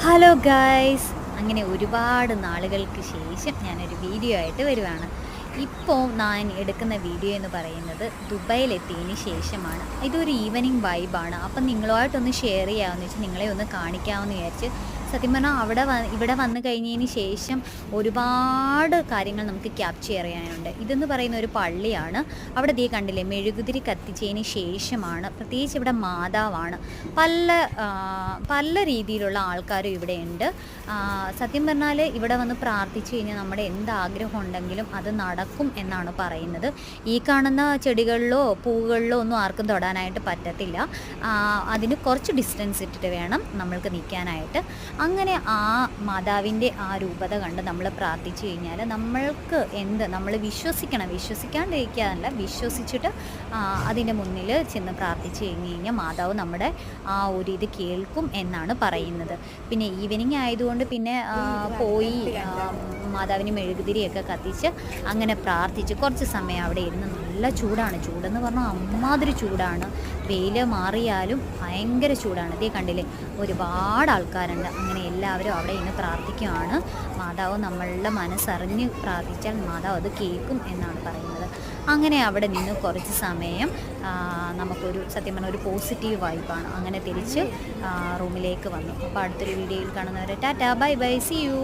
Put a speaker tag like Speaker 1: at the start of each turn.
Speaker 1: Hello guys, അങ്ങനെ ഒരുപാട് നാളുകൾക്ക് ശേഷം ഞാനൊരു വീഡിയോ ആയിട്ട് വരുവാണ്. ഇപ്പോൾ ഞാൻ എടുക്കുന്ന വീഡിയോ എന്ന് പറയുന്നത് ദുബായിലെത്തിയതിന് ശേഷമാണ്. ഇതൊരു ഈവനിങ് വൈബാണ്. അപ്പം നിങ്ങളുമായിട്ടൊന്ന് ഷെയർ ചെയ്യാമെന്ന് വെച്ചാൽ നിങ്ങളെ ഒന്ന് കാണിക്കാമെന്ന് വിചാരിച്ച്. സത്യം പറഞ്ഞാൽ ഇവിടെ വന്ന് കഴിഞ്ഞതിന് ശേഷം ഒരുപാട് കാര്യങ്ങൾ നമുക്ക് ക്യാപ്ചർ ചെയ്യാനുണ്ട്. ഇതെന്ന് പറയുന്ന ഒരു പള്ളിയാണ്. അവിടെ ദേ കണ്ടില്ലേ, മെഴുകുതിരി കത്തിച്ചതിന് ശേഷമാണ്. പ്രത്യേകിച്ച് ഇവിടെ മാതാവാണ്. പല രീതിയിലുള്ള ആൾക്കാരും ഇവിടെയുണ്ട്. സത്യം പറഞ്ഞാൽ ഇവിടെ വന്ന് പ്രാർത്ഥിച്ചു കഴിഞ്ഞാൽ നമ്മുടെ എന്ത് ആഗ്രഹം ഉണ്ടെങ്കിലും അത് നടക്കും എന്നാണ് പറയുന്നത്. ഈ കാണുന്ന ചെടികളിലോ പൂവുകളിലോ ഒന്നും ആർക്കും തൊടാനായിട്ട് പറ്റത്തില്ല. അതിന് കുറച്ച് ഡിസ്റ്റൻസ് ഇട്ടിട്ട് വേണം നമ്മൾക്ക് നിൽക്കാനായിട്ട്. അങ്ങനെ ആ മാതാവിൻ്റെ ആ രൂപത കണ്ട് നമ്മൾ പ്രാർത്ഥിച്ചു കഴിഞ്ഞാൽ നമ്മൾക്ക് നമ്മൾ വിശ്വസിക്കാണ്ടിരിക്കാനല്ല, വിശ്വസിച്ചിട്ട് അതിൻ്റെ മുന്നിൽ ചെന്ന് പ്രാർത്ഥിച്ചു കഴിഞ്ഞാൽ മാതാവ് നമ്മുടെ ആ ഒരു ഇത് കേൾക്കും എന്നാണ് പറയുന്നത്. പിന്നെ ഈവനിങ് ആയതുകൊണ്ട് പിന്നെ പോയി മാതാവിന് മെഴുകുതിരിയൊക്കെ കത്തിച്ച് അങ്ങനെ പ്രാർത്ഥിച്ച് കുറച്ച് സമയം അവിടെ ഇരുന്ന്. നല്ല ചൂടെന്ന് പറഞ്ഞാൽ അമ്മാതിരി ചൂടാണ്. വെയിൽ മാറിയാലും ഭയങ്കര ചൂടാണ്. ഇതേ കണ്ടില്ലേ, ഒരുപാട് ആൾക്കാരുണ്ട്. അങ്ങനെ എല്ലാവരും അവിടെ ഇന്ന് പ്രാർത്ഥിക്കുകയാണ്. മാതാവ് നമ്മളുടെ മനസ്സറിഞ്ഞ് പ്രാർത്ഥിച്ചാൽ മാതാവ് അത് കേൾക്കും എന്നാണ് പറയുന്നത്. അങ്ങനെ അവിടെ നിന്ന് കുറച്ച് സമയം നമുക്കൊരു സത്യം പറഞ്ഞാൽ ഒരു പോസിറ്റീവ് വൈബാണ്. അങ്ങനെ തിരിച്ച് റൂമിലേക്ക് വന്നു. അപ്പോൾ അടുത്തൊരു വീഡിയോയിൽ കാണുന്നവരെ ta ta, bye bye, see U.